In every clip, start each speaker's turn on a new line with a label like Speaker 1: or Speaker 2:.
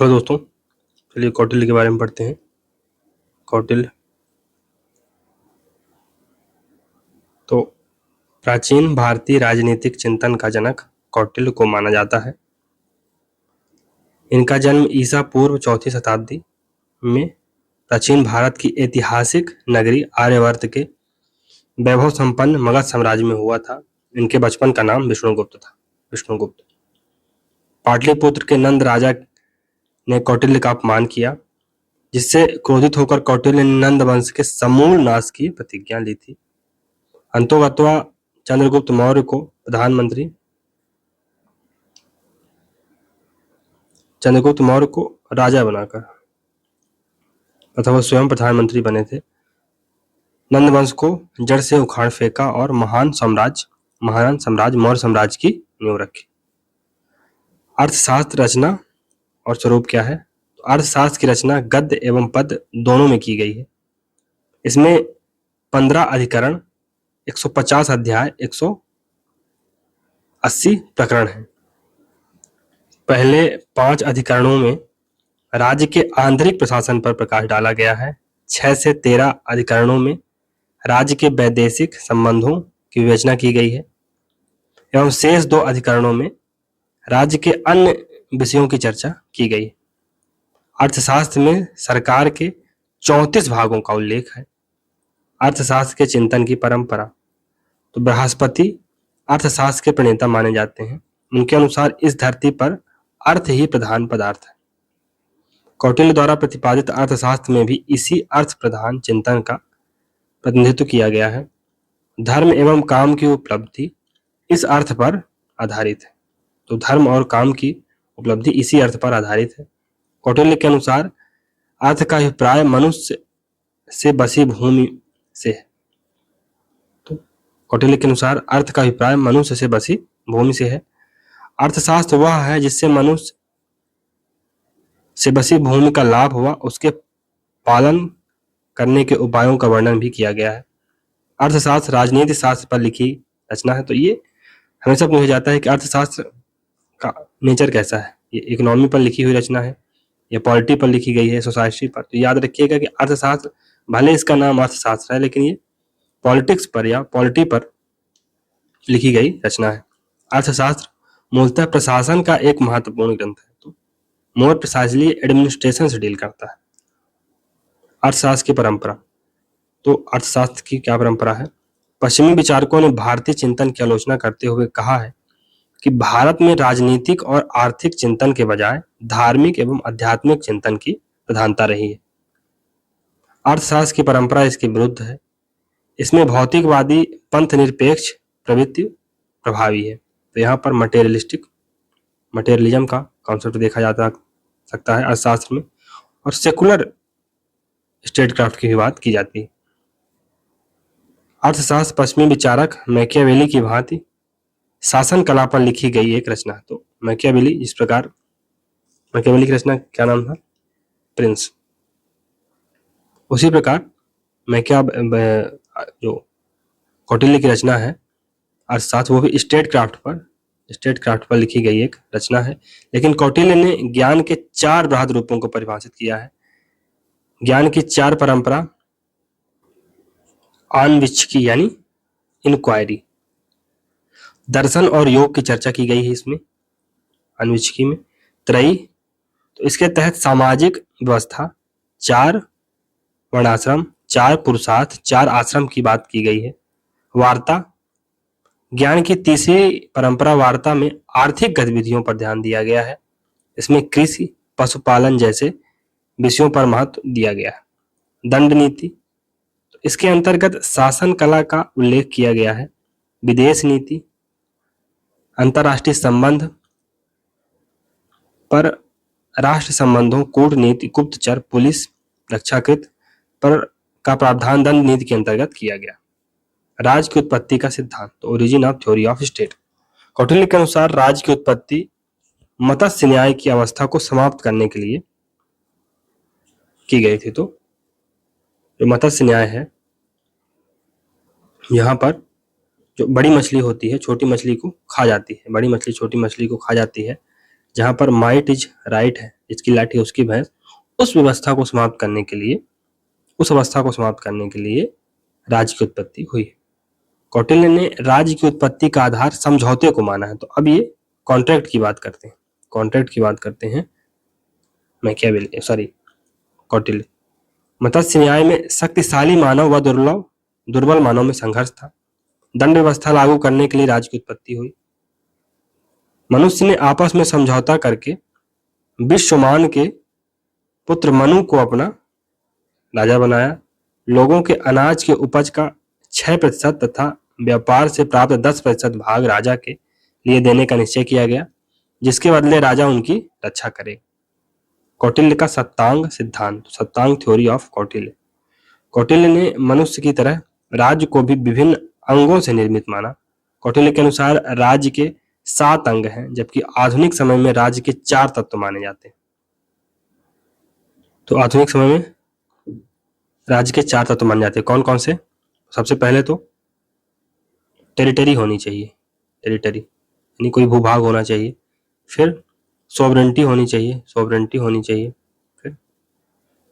Speaker 1: Hello दोस्तों, चलिए कौटिल्य के बारे में पढ़ते हैं। कौटिल्य तो प्राचीन भारतीय राजनीतिक चिंतन का जनक कौटिल्य को माना जाता है। इनका जन्म ईसा पूर्व 4वीं शताब्दी में प्राचीन भारत की ऐतिहासिक नगरी आर्यावर्त के वैभव संपन्न मगध साम्राज्य में हुआ था। इनके बचपन का नाम विष्णुगुप्त था। विष्णुगुप्त पाटलिपुत्र के नंद राजा ने कौटिल्य का अपमान किया, जिससे क्रोधित होकर कौटिल्य ने नंद वंश के समूल नाश की प्रतिज्ञा ली थी। अंतोगत्वा चंद्रगुप्त मौर्य को राजा बनाकर अथवा स्वयं प्रधानमंत्री बने थे। नंद वंश को जड़ से उखाड़ फेंका और महान साम्राज्य मौर्य साम्राज्य की नींव रखी। अर्थशास्त्र रचना और स्वरूप क्या है? तो अर्थशास्त्र की रचना गद्य एवं पद्य दोनों में की गई है। इसमें 15 अधिकरण, 150 अध्याय, 180 प्रकरण हैं। पहले 5 अधिकरणों में राज्य के आंतरिक प्रशासन पर प्रकाश डाला गया है। 6 से 13 अधिकरणों में राज्य के वैदेशिक संबंधों की विवेचना की गई है एवं शेष 2 अधिकरणों में राज्य के अन्य विषयों की चर्चा की गई है। अर्थशास्त्र में सरकार के 34 भागों का उल्लेख है। अर्थशास्त्र के चिंतन की परंपरा तो बृहस्पति अर्थशास्त्र के प्रणेता माने जाते हैं। उनके अनुसार इस धरती पर अर्थ ही प्रधान पदार्थ है। कौटिल्य द्वारा प्रतिपादित अर्थशास्त्र में भी इसी अर्थ प्रधान चिंतन का प्रतिनिधित्व किया गया है। धर्म एवं काम की उपलब्धि इस अर्थ पर आधारित है। तो धर्म और काम की उपलब्धि इसी अर्थ पर आधारित है। कौटिल्य के अनुसार अर्थ का अभिप्राय मनुष्य से बसी भूमि से है। तो कौटिल्य के अनुसार अर्थ का अभिप्राय मनुष्य से बसी भूमि से है। अर्थशास्त्र वह है जिससे मनुष्य से बसी भूमि का लाभ हुआ, उसके पालन करने के उपायों का वर्णन भी किया गया है। अर्थशास्त्र राजनीति शास्त्र पर लिखी रचना है। तो ये हमेशा पूछा जाता है कि अर्थशास्त्र का नेचर कैसा है। ये इकोनॉमी पर लिखी हुई रचना है या पॉलिटी पर लिखी गई है, सोसाइटी पर। तो याद रखिएगा कि अर्थशास्त्र भले इसका नाम अर्थशास्त्र है, लेकिन ये पॉलिटिक्स पर या पॉलिटी पर लिखी गई रचना है। अर्थशास्त्र मूलतः प्रशासन का एक महत्वपूर्ण ग्रंथ है। तो मोर प्रिसाइजली एडमिनिस्ट्रेशन से डील करता है। अर्थशास्त्र की परंपरा तो अर्थशास्त्र की क्या परंपरा है? पश्चिमी विचारकों ने भारतीय चिंतन की आलोचना करते हुए कहा है कि भारत में राजनीतिक और आर्थिक चिंतन के बजाय धार्मिक एवं आध्यात्मिक चिंतन की प्रधानता रही है। अर्थशास्त्र की परंपरा इसके विरुद्ध है। इसमें भौतिकवादी पंथ निरपेक्ष प्रवृत्ति प्रभावी है। तो यहाँ पर मटेरियलिज्म का कॉन्सेप्ट देखा जा सकता है अर्थशास्त्र में, और सेकुलर स्टेटक्राफ्ट की भी बात की जाती है। अर्थशास्त्र पश्चिमी विचारक मैकियावेली की भांति शासन कला पर लिखी गई एक रचना है। तो मैकियावेली इस प्रकार, मैकियावेली की रचना क्या नाम था? प्रिंस। उसी प्रकार जो कौटिल्य की रचना है अर्थशास्त्र, वो भी स्टेट क्राफ्ट पर लिखी गई एक रचना है। लेकिन कौटिल्य ने ज्ञान के 4 बृहद रूपों को परिभाषित किया है। ज्ञान की 4 परंपरा, आन्वीक्षिकी यानी इंक्वायरी, दर्शन और योग की चर्चा की गई है इसमें। अन्वीक्षिकी में त्रयी, तो इसके तहत सामाजिक व्यवस्था, 4 वर्णाश्रम, 4 पुरुषार्थ, 4 आश्रम की बात की गई है। वार्ता, ज्ञान की तीसरी परंपरा वार्ता में आर्थिक गतिविधियों पर ध्यान दिया गया है। इसमें कृषि, पशुपालन जैसे विषयों पर महत्व दिया गया है। दंड नीति, तो इसके अंतर्गत शासन कला का उल्लेख किया गया है। विदेश नीति, अंतर्राष्ट्रीय संबंध पर राष्ट्र संबंधों, कूटनीति, गुप्तचर, पुलिस, रक्षाकृत पर का प्रावधान दंड नीति के अंतर्गत किया गया। राज्य की उत्पत्ति का सिद्धांत, origin of theory of state. Kautilya के अनुसार राज्य की उत्पत्ति मत्स्य न्याय की अवस्था को समाप्त करने के लिए की गई थी। तो जो मत्स्य न्याय है, यहाँ पर जो बड़ी मछली होती है छोटी मछली को खा जाती है, बड़ी मछली छोटी मछली को खा जाती है, जहां पर माइट इज राइट है, जिसकी लाठी उसकी भैंस, उस अवस्था को समाप्त करने के लिए राज्य की उत्पत्ति हुई। कौटिल्य ने राज्य की उत्पत्ति का आधार समझौते को माना है। तो अब ये कॉन्ट्रैक्ट की बात करते हैं मैकियावेली, कौटिल्य। मत्स्य न्याय में शक्तिशाली मानव व दुर्बल मानव में संघर्ष था। दंड व्यवस्था लागू करने के लिए राज्य की उत्पत्ति हुई। मनुष्य ने आपस में समझौता करके विश्वमान के पुत्र मनु को अपना राजा बनाया। लोगों के अनाज के उपज का 6% तथा व्यापार से प्राप्त 10% भाग राजा के लिए देने का निश्चय किया गया, जिसके बदले राजा उनकी रक्षा करेगा। कौटिल्य का सप्तांग सिद्धांत, सप्तांग थ्योरी ऑफ कौटिल्य। कौटिल्य ने मनुष्य की तरह राज्य को भी विभिन्न अंगों से निर्मित माना। कौटिल्य के अनुसार राज्य के 7 अंग हैं, जबकि आधुनिक समय में राज्य के 4 तत्व माने जाते हैं। तो आधुनिक समय में राज्य के 4 तत्व माने जाते हैं। कौन कौन से? सबसे पहले तो टेरिटरी होनी चाहिए, टेरिटरी यानी कोई भूभाग होना चाहिए। फिर सॉवरेंटी होनी चाहिए। फिर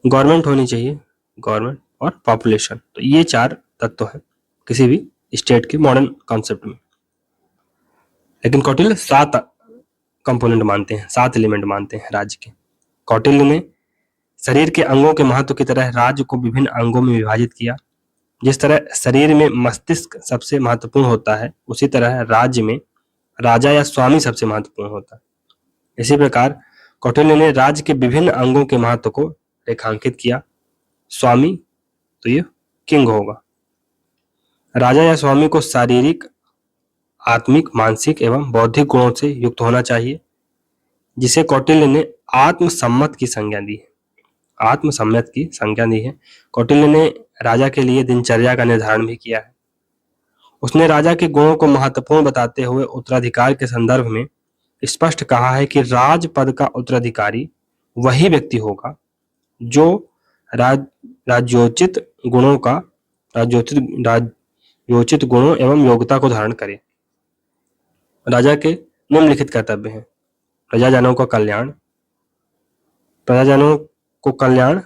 Speaker 1: गवर्नमेंट होनी चाहिए, गवर्नमेंट, और पॉपुलेशन। तो ये 4 तत्व हैं किसी भी स्टेट के मॉडर्न कॉन्सेप्ट में। लेकिन कौटिल्य 7 कंपोनेंट मानते हैं, 7 एलिमेंट मानते हैं राज्य के। कौटिल्य ने शरीर के अंगों के महत्व की तरह राज्य को विभिन्न अंगों में विभाजित किया। जिस तरह शरीर में मस्तिष्क सबसे महत्वपूर्ण होता है, उसी तरह राज्य में राजा या स्वामी सबसे महत्वपूर्ण होता है। इसी प्रकार कौटिल्य ने राज्य के विभिन्न अंगों के महत्व को रेखांकित किया। स्वामी तो ये किंग होगा। राजा या स्वामी को शारीरिक, आत्मिक, मानसिक एवं बौद्धिक गुणों से युक्त होना चाहिए, जिसे कौटिल्य ने आत्मसम्मत की संज्ञा दी है। कौटिल्य ने राजा के लिए दिनचर्या का निर्धारण भी किया है। उसने राजा के गुणों को महत्वपूर्ण बताते हुए उत्तराधिकार के संदर्भ में स्पष्ट कहा है कि राजपद का उत्तराधिकारी वही व्यक्ति होगा जो राज्योचित गुणों एवं योग्यता को धारण करे। राजा के निम्नलिखित कर्तव्य हैं: प्रजाजनों को कल्याण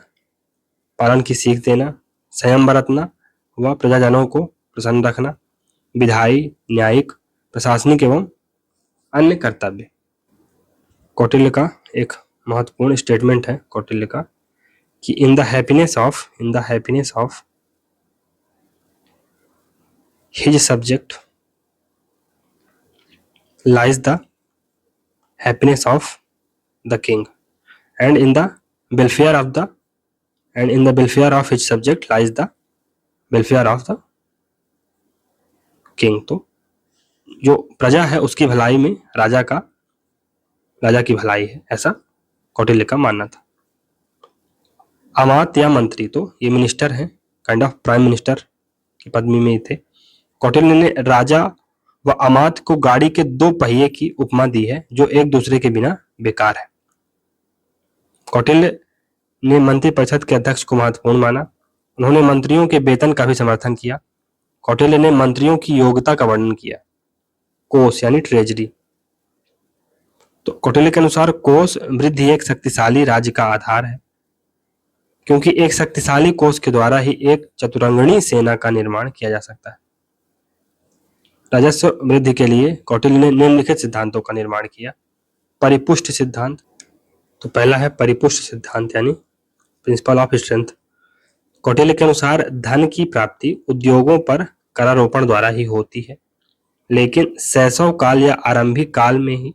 Speaker 1: पालन की सीख देना, संयम बरतना व प्रजाजनों को प्रसन्न रखना, विधायी, न्यायिक, प्रशासनिक एवं अन्य कर्तव्य। कौटिल्य का एक महत्वपूर्ण स्टेटमेंट है कौटिल्य का कि in the happiness of his subject lies the happiness of the king, and in the welfare of his subject lies the welfare of the king। तो जो प्रजा है उसकी भलाई में राजा की भलाई है, ऐसा कौटिल्य का मानना था। अमात्य या मंत्री, तो ये मिनिस्टर हैं, काइंड ऑफ प्राइम मिनिस्टर की पदवी में थे। कौटिल्य ने राजा व अमात्य को गाड़ी के 2 पहिए की उपमा दी है जो एक दूसरे के बिना बेकार है। कौटिल्य ने मंत्री परिषद के अध्यक्ष को महत्वपूर्ण माना। उन्होंने मंत्रियों के वेतन का भी समर्थन किया। कौटिल्य ने मंत्रियों की योग्यता का वर्णन किया। कोष यानी ट्रेजरी। तो कौटिल्य के अनुसार कोष वृद्धि एक शक्तिशाली राज्य का आधार है, क्योंकि एक शक्तिशाली कोष के द्वारा ही एक चतुरंगणी सेना का निर्माण किया जा सकता है। राजस्व वृद्धि के लिए कौटिल्य ने निम्नलिखित सिद्धांतों का निर्माण किया। परिपुष्ट सिद्धांत, तो पहला है परिपुष्ट सिद्धांत यानी प्रिंसिपल ऑफ स्ट्रेंथ। कौटिल्य के अनुसार धन की प्राप्ति उद्योगों पर करारोपण द्वारा ही होती है, लेकिन शैशव काल या आरंभिक काल में ही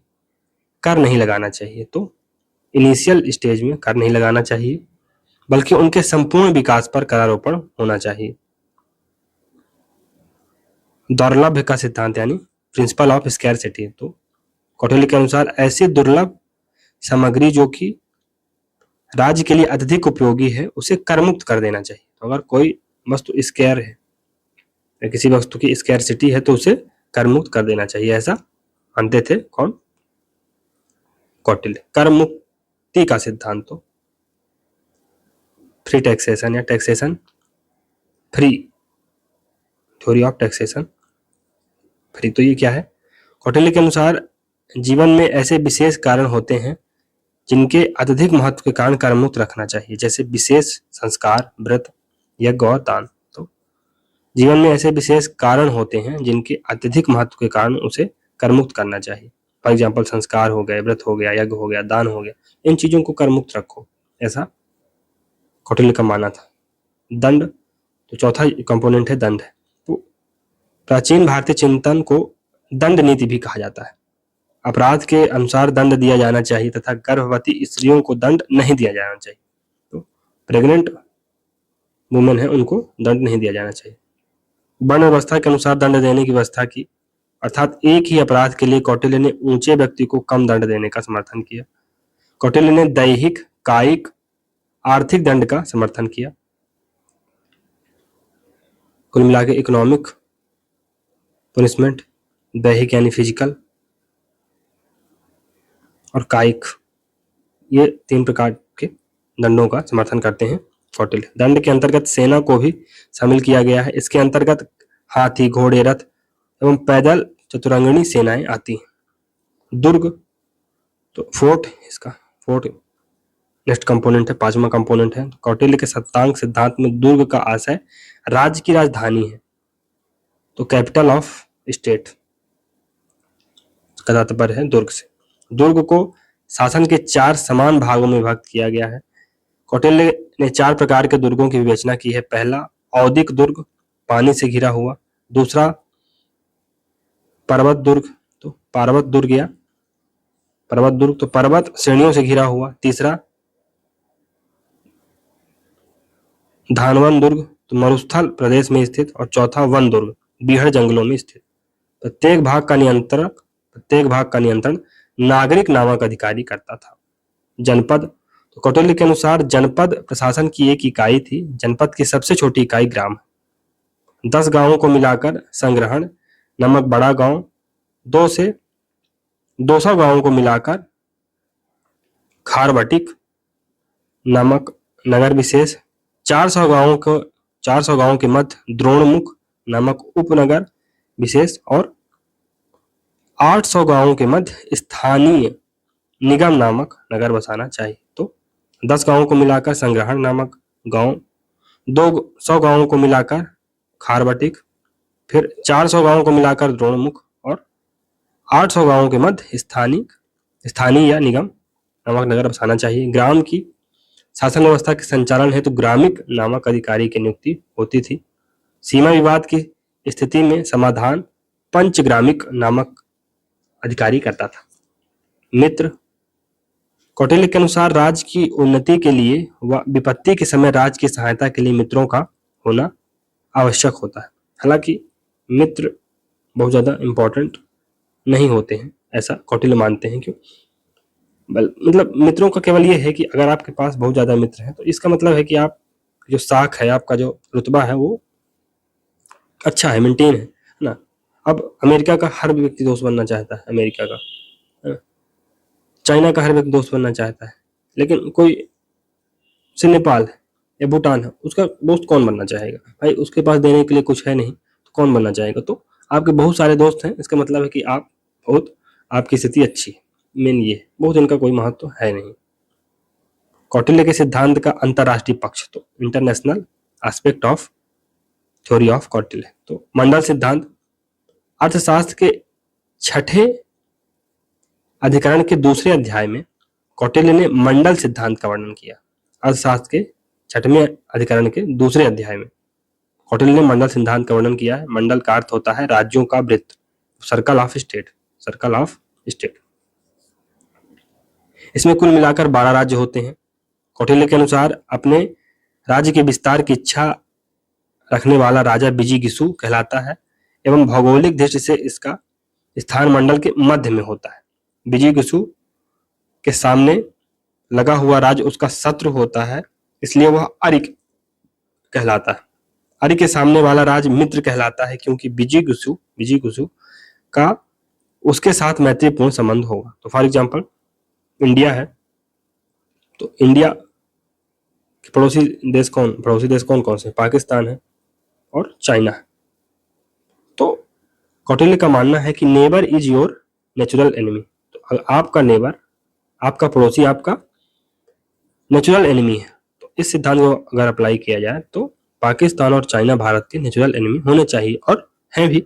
Speaker 1: कर नहीं लगाना चाहिए। तो इनिशियल स्टेज में कर नहीं लगाना चाहिए, बल्कि उनके संपूर्ण विकास पर करारोपण होना चाहिए। दुर्लभ का सिद्धांत यानी प्रिंसिपल ऑफ स्कैरसिटी, तो कौटिल्य के अनुसार ऐसी दुर्लभ सामग्री जो कि राज्य के लिए अत्यधिक उपयोगी है उसे कर मुक्त कर देना चाहिए। तो अगर कोई वस्तु स्कैर है या किसी वस्तु की स्कैरसिटी है तो उसे कर मुक्त कर देना चाहिए, ऐसा मानते थे कौन? कौटिल्य। कर मुक्ति का सिद्धांत, तो फ्री टैक्सेशन या taxation free, theory of taxation free. तो ये क्या है? कौटिल्य के अनुसार जीवन में ऐसे विशेष कारण होते हैं जिनके अत्यधिक महत्व के कारण कर्ममुक्त रखना चाहिए, जैसे विशेष संस्कार, व्रत, यज्ञ और दान। तो जीवन में ऐसे विशेष कारण होते हैं जिनके अत्यधिक महत्व के कारण उसे कर्ममुक्त करना चाहिए। फॉर एग्जाम्पल संस्कार हो गए, व्रत हो गया, यज्ञ हो गया, दान हो गया, इन चीजों को कर्ममुक्त रखो, ऐसा कौटिल्य का मानना था। दंड, तो चौथा कंपोनेंट है दंड। तो प्राचीन भारतीय चिंतन को दंड नीति भी कहा जाता है। अपराध के अनुसार दंड दिया जाना चाहिए तथा गर्भवती स्त्रियों को दंड नहीं दिया जाना चाहिए। तो प्रेग्नेंट वुमेन है उनको दंड नहीं दिया जाना चाहिए। वर्ण व्यवस्था के अनुसार दंड देने की व्यवस्था की, अर्थात एक ही अपराध के लिए कौटिल्य ने ऊंचे व्यक्ति को कम दंड देने का समर्थन किया। कौटिल्य ने दैहिक, कायिक, आर्थिक दंड का समर्थन किया। कुल मिला के इकोनॉमिक पनिशमेंट, दैहिक यानी फिजिकल, और कायिक, ये 3 प्रकार के दंडों का समर्थन करते हैं कौटिल्य। दंड के अंतर्गत सेना को भी शामिल किया गया है। इसके अंतर्गत हाथी, घोड़े, रथ एवं पैदल चतुरंगिणी सेनाएं आती हैं। दुर्ग, तो फोर्ट, इसका फोर्ट नेक्स्ट कंपोनेंट है, 5वां कंपोनेंट है। कौटिल्य के सप्तांग सिद्धांत में दुर्ग का आशय राज्य की राजधानी है, तो कैपिटल ऑफ स्टेट का तात्पर्य है दुर्ग से। दुर्ग को शासन के 4 समान भागों में विभक्त किया गया है। कौटिल्य ने 4 प्रकार के दुर्गों की विवेचना की है। पहला औदिक दुर्ग, पानी से घिरा हुआ। दूसरा पर्वत दुर्ग, तो पार्वत दुर्ग या पर्वत दुर्ग, तो पर्वत श्रेणियों से घिरा हुआ। तीसरा धानवन दुर्ग, तो मरुस्थल प्रदेश में स्थित। और चौथा वन दुर्ग, बीहड़ जंगलों में स्थित। प्रत्येक भाग का नियंत्रण नागरिक नामक अधिकारी करता था। जनपद, तो कौटिल्य के अनुसार जनपद प्रशासन की एक इकाई थी। जनपद की सबसे छोटी इकाई ग्राम है। 10 गांवों को मिलाकर संग्रहण नामक बड़ा गांव, 2 से 200 गांवों को मिलाकर खारबटिक नामक नगर विशेष, 400 गांवों के मध्य द्रोणमुख नामक उपनगर विशेष, और 800 गांवों के मध्य स्थानीय निगम नामक नगर बसाना चाहिए। तो 10 गांवों को मिलाकर संग्रहण नामक गांव, 200 गांवों को मिलाकर खारबटिक, फिर 400 गांवों को मिलाकर द्रोणमुख, और 800 गांवों के मध्य स्थानीय या निगम नामक नगर बसाना चाहिए। ग्राम की शासन व्यवस्था के संचालन हेतु ग्रामिक नामक अधिकारी की नियुक्ति होती थी। सीमा विवाद की स्थिति में समाधान पंचग्रामिक नामक अधिकारी करता था। मित्र, कौटिल्य के अनुसार राज्य की उन्नति के लिए व विपत्ति के समय राज्य की सहायता के लिए मित्रों का होना आवश्यक होता है। हालांकि मित्र बहुत ज्यादा इंपॉर्टेंट नहीं होते हैं, ऐसा कौटिल्य मानते हैं। क्यों? मतलब मित्रों का केवल ये है कि अगर आपके पास बहुत ज्यादा मित्र हैं तो इसका मतलब है कि आप जो साख है, आपका जो रुतबा है वो अच्छा है, मेंटेन है ना। अब अमेरिका का हर व्यक्ति दोस्त बनना चाहता है, अमेरिका का, चाइना का हर व्यक्ति दोस्त बनना चाहता है, लेकिन कोई से नेपाल है या भूटान है, उसका दोस्त कौन बनना चाहेगा भाई? उसके पास देने के लिए कुछ है नहीं, तो कौन बनना चाहेगा? तो आपके बहुत सारे दोस्त हैं, इसका मतलब है कि आपकी स्थिति अच्छी है। मेन ये बहुत इनका कोई महत्व तो है नहीं। कौटिल्य के सिद्धांत का अंतरराष्ट्रीय पक्ष, तो international aspect of theory of Kautilya. तो मंडल सिद्धांत, अर्थशास्त्र के 6ठे अधिकरण के दूसरे अध्याय में कौटिल्य ने मंडल सिद्धांत का वर्णन किया। अर्थशास्त्र के 6वें अधिकरण के दूसरे अध्याय में कौटिल्य ने मंडल सिद्धांत का वर्णन किया है। मंडल का अर्थ होता है राज्यों का वृत्त, सर्कल ऑफ स्टेट। इसमें कुल मिलाकर 12 राज्य होते हैं। कौटिल्य के अनुसार अपने राज्य के विस्तार की इच्छा रखने वाला राजा विजिगीषु कहलाता है एवं भौगोलिक दृष्टि से इसका स्थान मंडल के मध्य में होता है। विजिगीषु के सामने लगा हुआ राज्य उसका शत्रु होता है, इसलिए वह अरिक कहलाता है। अरिक के सामने वाला राज्य मित्र कहलाता है, क्योंकि विजिगीषु का उसके साथ मैत्रीपूर्ण संबंध होगा। तो फॉर एग्जाम्पल इंडिया है, तो इंडिया के पड़ोसी देश कौन कौन से? पाकिस्तान है और चाइना है। तो कौटिल्य का मानना है कि neighbour is your natural enemy, आपका नेबर, आपका पड़ोसी आपका नेचुरल एनिमी है। तो इस सिद्धांत को अगर अप्लाई किया जाए तो पाकिस्तान और चाइना भारत के नेचुरल एनिमी होने चाहिए और हैं भी।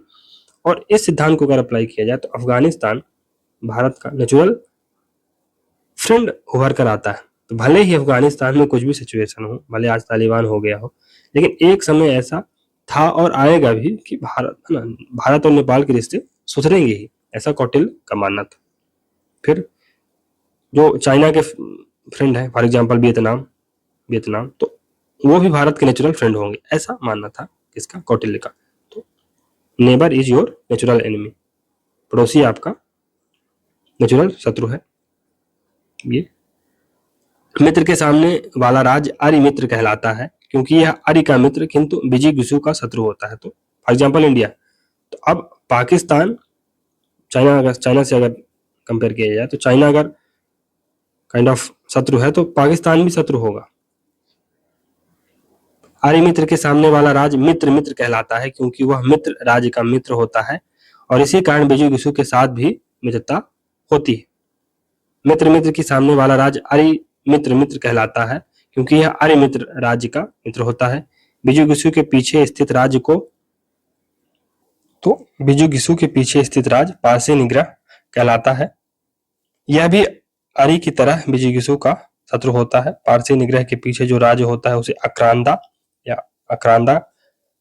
Speaker 1: और इस सिद्धांत को अगर अप्लाई किया जाए तो अफगानिस्तान भारत का नेचुरल फ्रेंड उभर कर आता है। तो भले ही अफगानिस्तान में कुछ भी सिचुएशन हो, भले आज तालिबान हो गया हो, लेकिन एक समय ऐसा था और आएगा भी कि भारत और नेपाल के रिश्ते सुधरेंगे ही, ऐसा कौटिल्य का मानना था। फिर जो चाइना के फ्रेंड है, फॉर एग्जाम्पल वियतनाम, तो वो भी भारत के नेचुरल फ्रेंड होंगे, ऐसा मानना था किसका, कौटिल्य का। तो neighbour is your natural enemy, पड़ोसी आपका नेचुरल शत्रु है। ये मित्र के सामने वाला राज्य आर्य मित्र कहलाता है क्योंकि यह आर्य का मित्र किंतु विजिगीषु का शत्रु होता है। तो फॉर एग्जाम्पल इंडिया, तो अब पाकिस्तान चाइना से अगर कंपेयर किया जाए तो चाइना अगर काइंड ऑफ शत्रु है तो पाकिस्तान भी शत्रु होगा। आर्य मित्र के सामने वाला राज्य मित्र कहलाता है क्योंकि वह मित्र राज्य का मित्र होता है और इसी कारण विजिगीषु के साथ भी मित्रता होती है। मित्र के सामने वाला राज्य आर्य मित्र कहलाता है क्योंकि यह आर्य मित्र राज्य का मित्र होता है। विजिगीषु के पीछे स्थित राज्य पारसी निग्रह कहलाता है। यह भी आर्य की तरह विजिगीषु का शत्रु होता है। पारसी निग्रह के पीछे जो राज्य होता है उसे आक्रांदा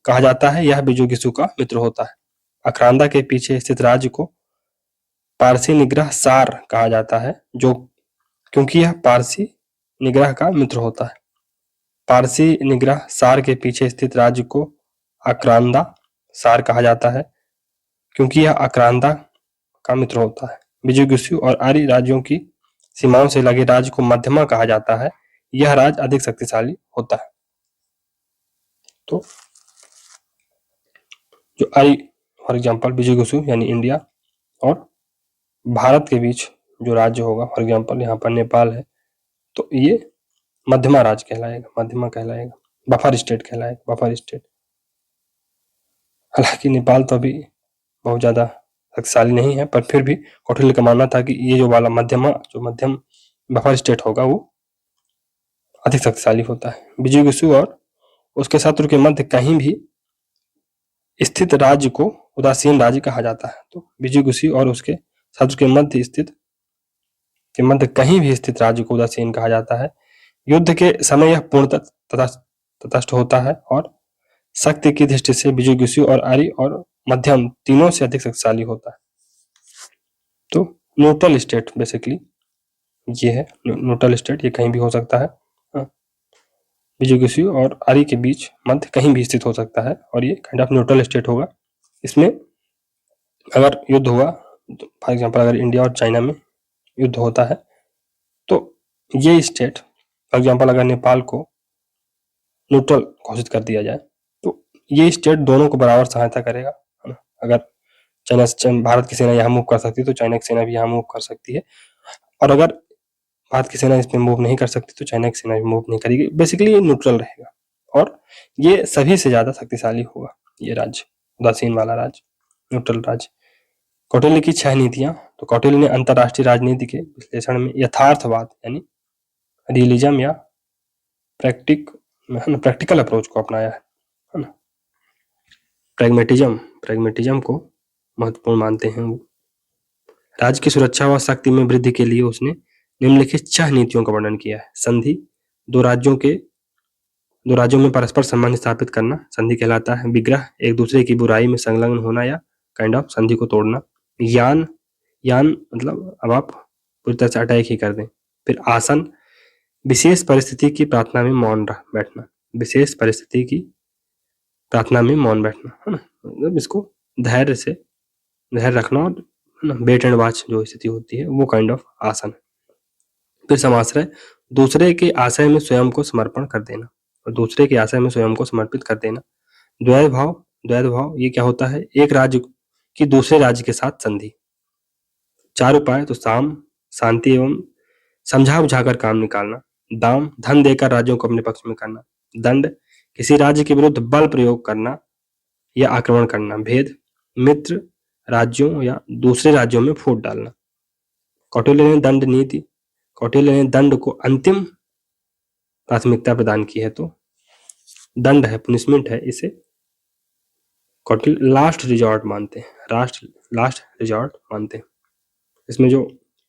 Speaker 1: कहा जाता है, यह विजिगीषु का मित्र होता है। आक्रांदा के पीछे स्थित राज्य को पारसी निग्रह सार कहा जाता है, जो क्योंकि यह पारसी निग्रह का मित्र होता है। पारसी निग्रह सार के पीछे स्थित राज्य को आक्रांदा सार कहा जाता है क्योंकि यह आक्रांदा का मित्र होता है। विजिगीषु और आर्य राज्यों की सीमाओं से लगे राज्य को मध्यमा कहा जाता है, यह राज्य अधिक शक्तिशाली होता है। तो जो आर्य फॉर एग्जाम्पल विजिगीषु यानी इंडिया और भारत के बीच जो राज्य होगा, फॉर एग्जाम्पल यहाँ पर नेपाल है, तो ये मध्यमा राज्य कहलाएगा, बफर स्टेट कहलाएगा, बफर स्टेट। हालांकि नेपाल तो अभी बहुत ज्यादा शक्तिशाली नहीं है, पर फिर भी कौटिल्य का मानना था कि ये जो मध्यम बफर स्टेट होगा वो अधिक शक्तिशाली होता है। विजिगीषु और उसके शत्रु के मध्य कहीं भी स्थित राज्य को उदासीन राज्य कहा जाता है। तो विजिगीषु और उसके शत्रु के मध्य कहीं भी स्थित राज्य को उदासीन कहा जाता है। युद्ध के समय यह पूर्णतः तटस्थ होता है और शक्ति की दृष्टि से विजिगीषु और आर्य और मध्यम तीनों से अधिक शक्तिशाली होता है। तो न्यूट्रल स्टेट बेसिकली ये है, न्यूट्रल स्टेट, ये कहीं भी हो सकता है। विजिगीषु और आर्य के बीच मध्य कहीं भी स्थित हो सकता है और ये काइंड ऑफ न्यूट्रल स्टेट होगा। इसमें अगर युद्ध हुआ, फॉर एग्जाम्पल अगर इंडिया और चाइना में युद्ध होता है तो ये स्टेट, फॉर एग्जाम्पल अगर नेपाल को न्यूट्रल घोषित कर दिया जाए तो ये स्टेट दोनों को बराबर सहायता करेगा। अगर भारत की सेना यहाँ मूव कर सकती है तो चाइना की सेना भी यहाँ मूव कर सकती है, और अगर भारत की सेना इसमें मूव नहीं कर सकती तो चाइना की सेना भी मूव नहीं करेगी। बेसिकली ये न्यूट्रल रहेगा और ये सभी से ज्यादा शक्तिशाली होगा, ये राज्य, उदासीन वाला राज्य, न्यूट्रल राज्य। कौटिल्य की 6 नीतियां। तो कौटिल्य ने अंतरराष्ट्रीय राजनीति के विश्लेषण में यथार्थवाद यानी रियलिज्म या प्रैक्टिकल अप्रोच को अपनाया है ना। प्रैग्मेटिज्म को महत्वपूर्ण मानते हैं वो। राज्य की सुरक्षा व शक्ति में वृद्धि के लिए उसने निम्नलिखित 6 नीतियों का वर्णन किया है। संधि, दो राज्यों में परस्पर संबंध स्थापित करना संधि कहलाता है। विग्रह, एक दूसरे की बुराई में संलग्न होना या काइंड ऑफ संधि को तोड़ना। यान मतलब अब आप पूरी तरह से अटैक ही कर दें। फिर आसन, विशेष परिस्थिति की प्रार्थना में मौन बैठना, विशेष परिस्थिति की प्रार्थना में मौन बैठना, है ना, मतलब इसको धैर्य रखना और वेट एंड वॉच जो स्थिति होती है वो काइंड ऑफ आसन है। फिर समाश्रय, दूसरे के आशय में स्वयं को समर्पण कर देना और दूसरे के आशय में स्वयं को समर्पित कर देना। द्वैध भाव ये क्या होता है, एक राज्य की दूसरे राज्य के साथ संधि। 4 उपाय, तो साम, शांति एवं समझा बुझाकर काम निकालना। दाम, धन देकर राज्यों को अपने पक्ष में करना। दंड, किसी राज्य के विरुद्ध बल प्रयोग करना या आक्रमण करना। भेद, मित्र राज्यों या दूसरे राज्यों में फूट डालना। कौटिल्य ने दंड नीति, कौटिल्य ने दंड को अंतिम प्राथमिकता प्रदान की है, तो दंड है, पनिशमेंट है, इसे कौटिल्य लास्ट रिजॉर्ट मानते हैं, लास्ट रिजॉर्ट मानते हैं। इसमें जो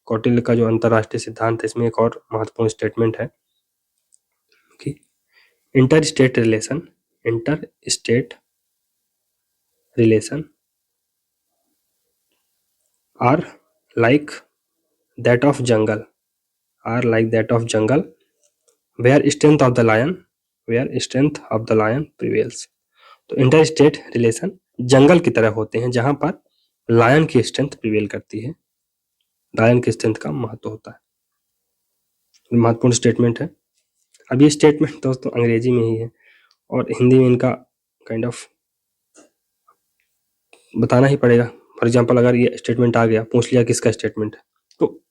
Speaker 1: कौटिल्य का जो अंतरराष्ट्रीय सिद्धांत है, इसमें एक और महत्वपूर्ण स्टेटमेंट है कि inter state relation are like that of jungle where strength of the lion prevails। तो इंटर स्टेट रिलेशन जंगल की तरह होते हैं जहां पर लायन की स्ट्रेंथ प्रिवेल करती है, लायन की स्ट्रेंथ का महत्व होता है। महत्वपूर्ण स्टेटमेंट है। अब ये स्टेटमेंट दोस्तों अंग्रेजी में ही है और हिंदी में इनका काइंड ऑफ बताना ही पड़ेगा। फॉर एग्जाम्पल अगर ये स्टेटमेंट आ गया, पूछ लिया किसका स्टेटमेंट है, तो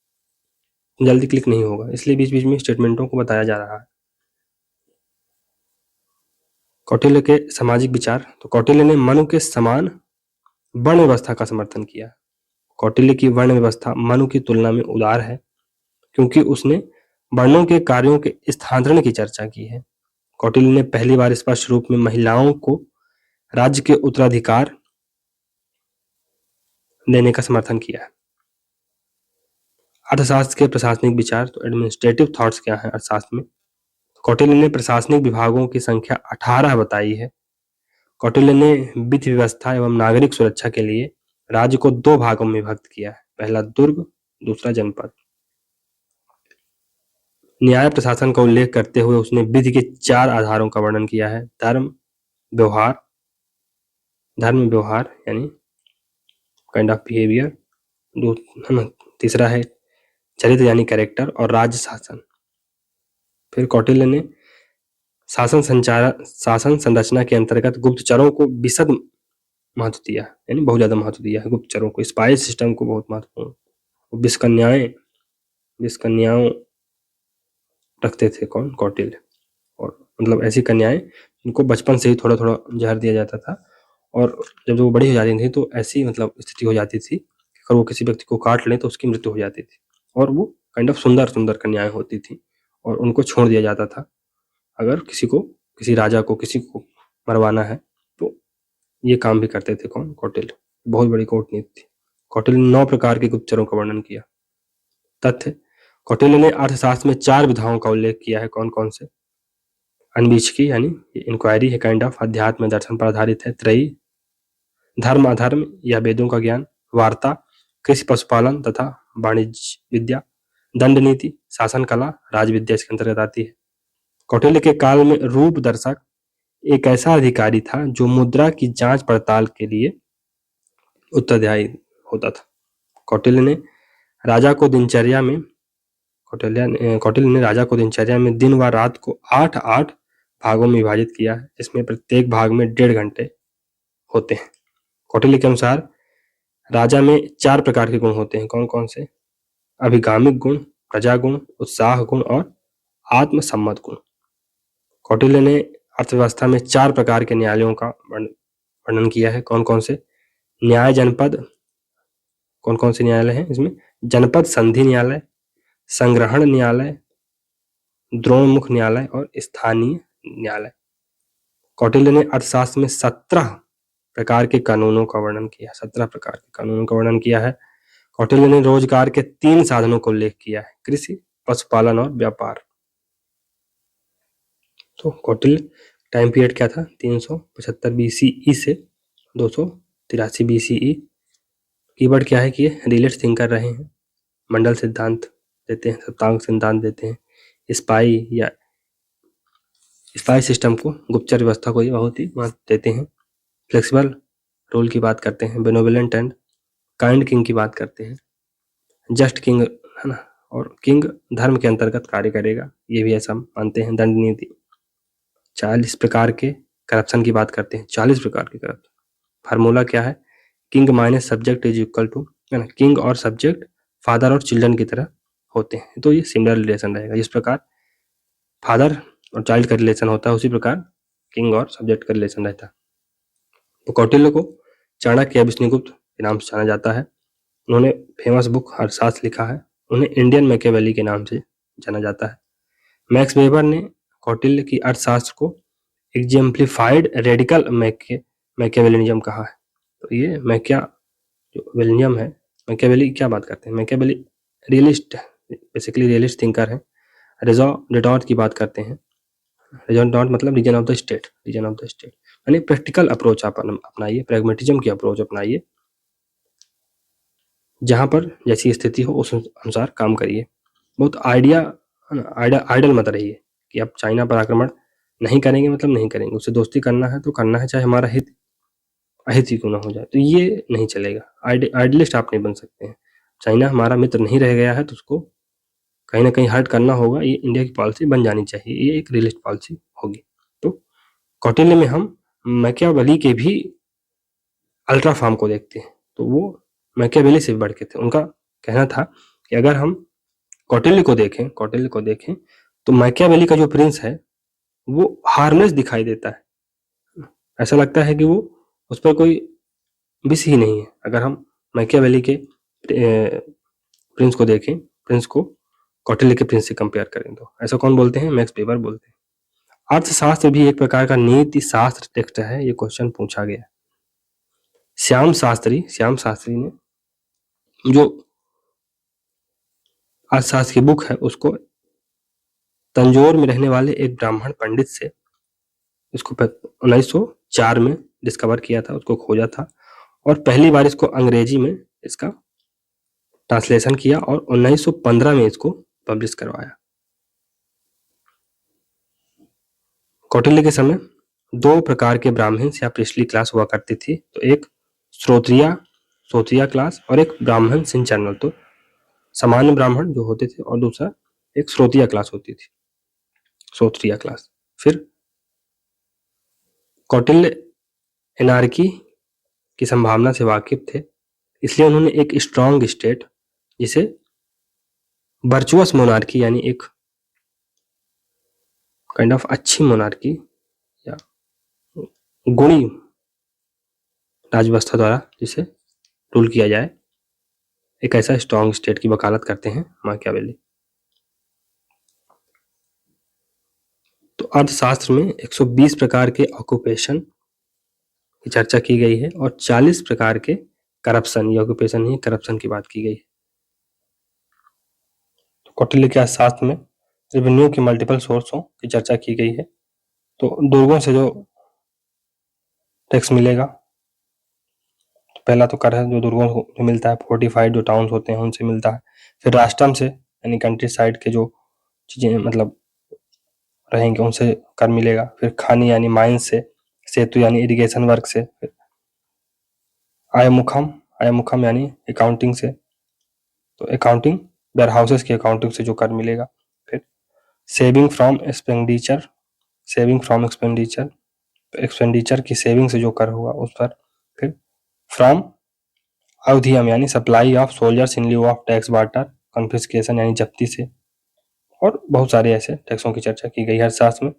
Speaker 1: जल्दी क्लिक नहीं होगा, इसलिए बीच बीच में स्टेटमेंटों को बताया जा रहा है। कौटिल्य के सामाजिक विचार, तो कौटिल्य ने मनु के समान वर्ण व्यवस्था का समर्थन किया। कौटिल्य की वर्ण व्यवस्था मनु की तुलना में उदार है क्योंकि उसने वर्णों के कार्यों के स्थानांतरण की चर्चा की है। कौटिल्य ने पहली बार स्पष्ट रूप में महिलाओं को राज्य के उत्तराधिकार देने का समर्थन किया है। अर्थशास्त्र के प्रशासनिक विचार, तो एडमिनिस्ट्रेटिव थॉट्स क्या है अर्थशास्त्र में। कौटिल्य ने प्रशासनिक विभागों की संख्या 18 बताई है। कौटिल्य ने विधि व्यवस्था एवं नागरिक सुरक्षा के लिए राज्य को 2 भागों में विभक्त किया है, पहला दुर्ग, दूसरा जनपद। न्याय प्रशासन का उल्लेख करते हुए उसने विधि के 4 आधारों का वर्णन किया है, धर्म व्यवहार यानी काइंड ऑफ बिहेवियर, तीसरा है चरित्र यानी कैरेक्टर, और राज्य शासन। फिर कौटिल्य ने शासन संरचना के अंतर्गत गुप्तचरों को विशद महत्व दिया, यानी बहुत ज्यादा महत्व दिया है गुप्तचरों को, स्पाई सिस्टम को बहुत महत्वपूर्ण। विषकन्याओं रखते थे कौन? कौटिल्य। और मतलब ऐसी कन्याएं जिनको बचपन से ही थोड़ा थोड़ा जहर दिया जाता था और जब वो बड़ी हो जाती थी तो ऐसी मतलब स्थिति हो जाती थी कि अगर वो किसी व्यक्ति को काट ले तो उसकी मृत्यु हो जाती थी। और वो काइंड ऑफ सुंदर सुंदर कन्याएं होती थी और उनको छोड़ दिया जाता था। अगर किसी राजा को किसी को मरवाना है तो ये काम भी करते थे कौन? कौटिल्य। बहुत बड़ी कूटनीति थी। कौटिल्य ने 9 प्रकार के गुप्तचरों का वर्णन किया। तथ्य, कौटिल्य ने अर्थशास्त्र में 4 विधाओं का उल्लेख किया है। कौन कौन से? अन्वीक्षिकी यानी इंक्वायरी है, काइंड ऑफ अध्यात्म दर्शन पर आधारित है। त्रयी, धर्म अधर्म या वेदों का ज्ञान। वार्ता, कृषि पशुपालन तथा वाणिज्य विद्या। दंड नीति, शासन कला, राजविद्या इसके अंतर्गत आती है। कौटिल्य के काल में रूप दर्शक एक ऐसा अधिकारी था जो मुद्रा की जांच पड़ताल के लिए उत्तरदायी होता था। कौटिल्य ने राजा को दिनचर्या में दिन व रात को 8-8 भागों में विभाजित किया है। इसमें प्रत्येक भाग में 1.5 घंटे होते हैं। कौटिल्य के अनुसार राजा में 4 प्रकार के गुण होते हैं। कौन कौन से? अभिगामिक गुण, प्रजा गुण, उत्साह गुण और आत्मसम्मत गुण। कौटिल्य ने अर्थव्यवस्था में 4 प्रकार के न्यायालयों का वर्णन किया है। कौन कौन से? न्याय जनपद। कौन कौन से न्यायालय हैं इसमें? जनपद संधि न्यायालय, संग्रहण न्यायालय, द्रोणमुख न्यायालय और स्थानीय न्यायालय। कौटिल्य ने अर्थशास्त्र में 17 प्रकार के कानूनों का वर्णन किया। 17 प्रकार के कानूनों का वर्णन किया है। कौटिल्य ने रोजगार के 3 साधनों का उल्लेख किया है, कृषि, पशुपालन और व्यापार। तो कौटिल्य टाइम पीरियड क्या था? 375 BCE से 283 BCE। कीवर्ड क्या है कि ये रिलेट थिंक कर रहे हैं, मंडल सिद्धांत देते हैं, सप्तांग सिद्धांत देते हैं, स्पाई सिस्टम को, गुप्तचर व्यवस्था को ये बहुत ही महत्व देते हैं। फ्लेक्सिबल रोल की बात करते हैं, बेनोवलेंट एंड काइंड किंग की बात करते हैं, जस्ट किंग है ना, और किंग धर्म के अंतर्गत कार्य करेगा, ये भी ऐसा मानते हैं। दंड नीति, 40 प्रकार के करप्शन की बात करते हैं, 40 प्रकार के करप्शन। फार्मूला क्या है? King minus subject is equal to, है ना, किंग और सब्जेक्ट फादर और चिल्ड्रन की तरह होते हैं। तो ये सिमिलर रिलेशन रहेगा। जिस प्रकार फादर और चाइल्ड का रिलेशन होता है उसी प्रकार किंग और सब्जेक्ट का रिलेशन रहता है। तो कौटिल्य को चाणक्य या विष्णुगुप्त के नाम से जाना जाता है। उन्होंने फेमस बुक अर्थशास्त्र लिखा है। उन्हें इंडियन मैकियावेली के नाम से जाना जाता है। मैक्स वेबर ने कौटिल्य की अर्थशास्त्र को एग्जेम्प्लीफाइड रेडिकल मैकियावेलिज्म कहा है। तो ये मैकियावेलिज्म है, मैकियावेली क्या बात करते हैं, Machiavelli realist, basically realist thinker है। रेजो डेटॉर्ट की बात करते हैं। रेजो डेटॉर्ट मतलब reason of the state, reason of the state यानी प्रैक्टिकल अप्रोच आप अपनाइए, प्रैग्मेटिज्म की अप्रोच अपनाइए, जहां पर जैसी स्थिति हो उस अनुसार काम करिए। बहुत आइडल मत रहिए कि आप चाइना पर आक्रमण नहीं करेंगे मतलब नहीं करेंगे, उससे दोस्ती करना है तो करना है, चाहे हमारा हित अहित ही क्यों ना हो जाए, तो ये नहीं चलेगा। आइडलिस्ट आप नहीं बन सकते हैं। चाइना हमारा मित्र नहीं रह गया है तो उसको कहीं ना कहीं हर्ट करना होगा, ये इंडिया की पॉलिसी बन जानी चाहिए, ये एक रियलिस्ट पॉलिसी होगी। तो कौटिल्य में हम मैकियावेली के भी अल्ट्रा फॉर्म को देखते हैं, तो वो मैकियावेली से भी बढ़ के थे। उनका कहना था कि अगर हम कौटिल्य को देखें तो मैकियावेली का जो प्रिंस है वो हार्मलेस दिखाई देता है, ऐसा लगता है कि वो उस पर कोई विष ही नहीं है। अगर हम मैकियावेली के प्रिंस को देखें, प्रिंस को कौटिल्य के प्रिंस से कंपेयर करें तो ऐसा कौन बोलते हैं, मैक्स वेबर बोलते हैं। अर्थशास्त्र भी एक प्रकार का नीति शास्त्र टेक्स्ट है, ये क्वेश्चन पूछा गया। श्याम शास्त्री ने जो अर्थशास्त्र की बुक है उसको तंजौर में रहने वाले एक ब्राह्मण पंडित से इसको 1904 में डिस्कवर किया था, उसको खोजा था और पहली बार इसको अंग्रेजी में इसका ट्रांसलेशन किया और 1915 में इसको पब्लिश करवाया। कौटिल्य के समय दो प्रकार के ब्राह्मण्स या प्रिस्टली क्लास हुआ करती थी, तो एक श्रोत्रिया क्लास और एक ब्राह्मण सिंचर्नल, तो सामान्य ब्राह्मण जो होते थे और दूसरा एक श्रोत्रिया क्लास होती थी, श्रोत्रिया क्लास। फिर कौटिल्य एनार्की की संभावना से वाकिफ थे, इसलिए उन्होंने एक स्ट्रॉन्ग स्टेट जिसे वर्चुअस मोनार्की यानी एक काइंड ऑफ अच्छी मोनार्की या गुणी राजव्यवस्था द्वारा जिसे रूल किया जाए, एक ऐसा स्ट्रॉन्ग स्टेट की वकालत करते हैं मैकियावेली। तो अर्थशास्त्र में 120 प्रकार के ऑक्यूपेशन की चर्चा की गई है और 40 प्रकार के करप्शन, ये ऑक्यूपेशन नहीं करप्शन की बात की गई है। तो कौटिल्य के अर्थशास्त्र में रेवेन्यू के मल्टीपल सोर्सों की चर्चा की गई है। तो दुर्गों से जो टैक्स मिलेगा, तो पहला तो कर है जो दुर्गों को मिलता है, फोर्टिफाइड जो टाउन्स होते हैं उनसे मिलता है। फिर राष्ट्रम से यानी कंट्री साइड के जो चीजें मतलब रहेंगे उनसे कर मिलेगा। फिर खानी यानी माइंस से, सेतु यानी इरिगेशन वर्क से, फिर आयमुखम यानी अकाउंटिंग से, तो अकाउंटिंग वेयर हाउसेस की अकाउंटिंग से जो कर मिलेगा। फिर सेविंग फ्रॉम एक्सपेंडिचर, एक्सपेंडिचर की सेविंग से जो कर हुआ उस पर। फिर फ्रॉम अवधियम यानी supply of soldiers in lieu of tax water, confiscation यानी जब्ती से, और बहुत सारे ऐसे टैक्सों की चर्चा की गई है अर्थशास्त्र में।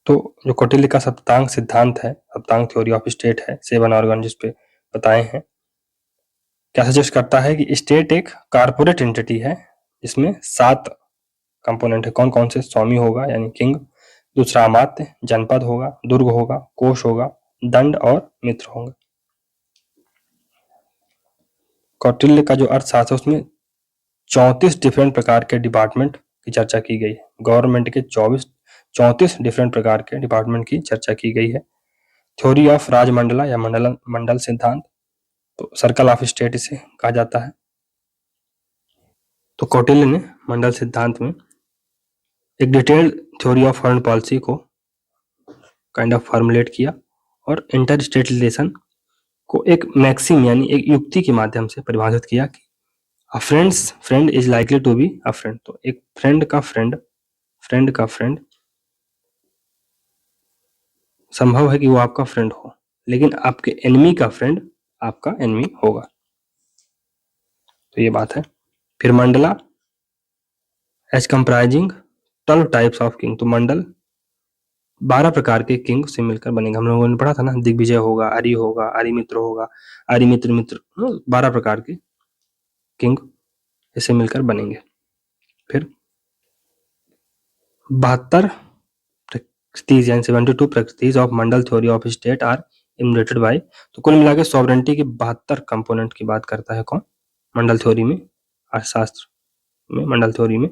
Speaker 1: तो जो कौटिल्य का सप्तांग सिद्धांत है, सप्तांग थ्योरी ऑफ स्टेट है, 7 ऑर्गन जिस पे बताए हैं, क्या सजेस्ट करता है कि स्टेट एक कारपोरेट एंटिटी है जिसमें 7 कंपोनेंट है। कौन कौन से, स्वामी होगा यानी किंग, दूसरा अमात्य, जनपद होगा, दुर्ग होगा, कोष होगा, दंड और मित्र होंगे। कौटिल्य का जो अर्थशास्त्र है उसमें 34 डिफरेंट प्रकार के डिपार्टमेंट की चर्चा की गई है। गवर्नमेंट के 34 डिफरेंट प्रकार के डिपार्टमेंट की चर्चा की गई है। थ्योरी ऑफ राजमंडला या मंडल सिद्धांत, तो सर्कल ऑफ स्टेट इसे कहा जाता है। तो कौटिल्य ने मंडल सिद्धांत में एक detailed theory of foreign policy को काइंड ऑफ फॉर्मुलेट किया और इंटर स्टेट रिलेशन को एक मैक्सिम यानी एक युक्ति के माध्यम से परिभाषित किया कि a friend is likely to be a friend. तो एक फ्रेंड का फ्रेंड संभव है कि वो आपका फ्रेंड हो, लेकिन आपके एनिमी का फ्रेंड आपका एनिमी होगा। तो ये बात है। फिर mandala as comprising 12 types of king, तो मंडल 12 प्रकार के किंग से मिलकर बनेंगे। हम लोगों ने पढ़ा था ना, दिग्विजय होगा, अरिमित्र होगा, अरिमित्र मित्र, 12 प्रकार के किंग इससे मिलकर बनेंगे। फिर 72 प्रकृतिज यानी 72 प्रकृतिज of mandal theory of state are enumerated by. तो कुल मिला के सॉवरेंटी के 72 कंपोनेंट की बात करता है कौन? मंडल थ्योरी में, अर्थशास्त्र में मंडल थ्योरी में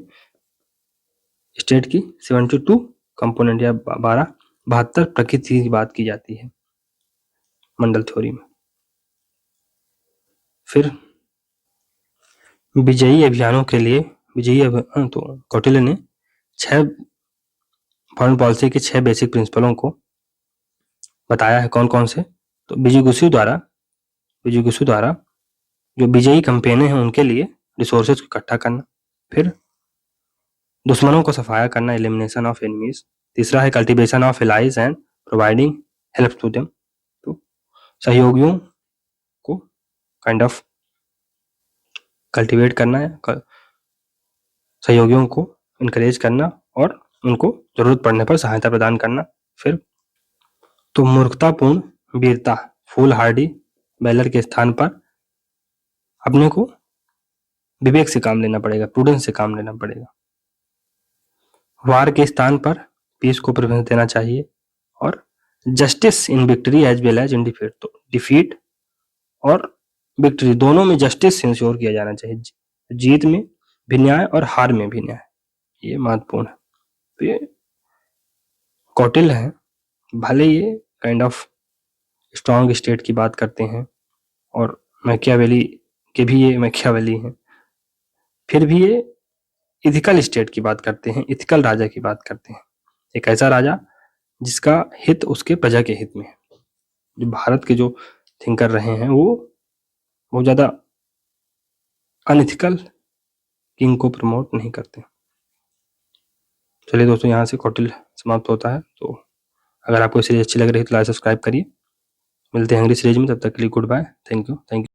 Speaker 1: स्टेट की 72 कंपोनेंट या 72 प्रकृति की बात की जाती है मंडल थ्योरी में। फिर विजयी अभियानों के लिए तो कौटिल्य ने 6 फॉरेन पॉलिसी के 6 बेसिक प्रिंसिपलों को बताया है। कौन कौन से? तो विजयघुसु द्वारा जो विजयी कंपेनी हैं उनके लिए रिसोर्सेज को इकट्ठा करना। फिर दुश्मनों को सफाया करना, एलिमिनेशन ऑफ एनिमीज। तीसरा है cultivation of allies and providing help to them. तो सहयोगियों को काइंड ऑफ कल्टीवेट करना है, सहयोगियों को इनकरेज करना और उनको जरूरत पड़ने पर सहायता प्रदान करना। फिर तो मूर्खतापूर्ण वीरता, फूल हार्डी बैलर के स्थान पर अपने को विवेक से काम लेना पड़ेगा, प्रूडेंस से काम लेना पड़ेगा। वार के स्थान पर पीस को प्रेफरेंस देना चाहिए और justice in victory as well as in defeat. तो डिफीट और विक्ट्री दोनों में जस्टिस इंश्योर किया जाना चाहिए, जीत में भी न्याय और हार में भी न्याय, ये महत्वपूर्ण है। तो ये कौटिल्य है, भले ये काइंड ऑफ स्ट्रॉन्ग स्टेट की बात करते हैं और मैकियावेली के भी ये मैकियावेली हैं, फिर भी ये इथिकल स्टेट की बात करते हैं, इथिकल राजा की बात करते हैं। एक ऐसा राजा जिसका हित उसके प्रजा के हित में है। जो भारत के जो थिंकर रहे हैं वो बहुत ज्यादा अनइथिकल किंग को प्रमोट नहीं करते। चलिए दोस्तों, यहाँ से कौटिल्य समाप्त होता है। तो अगर आपको सीरीज अच्छी लग रही है तो लाइक सब्सक्राइब करिए। मिलते हैं अगली सीरीज में, तब तक के लिए गुड बाय, थैंक यू।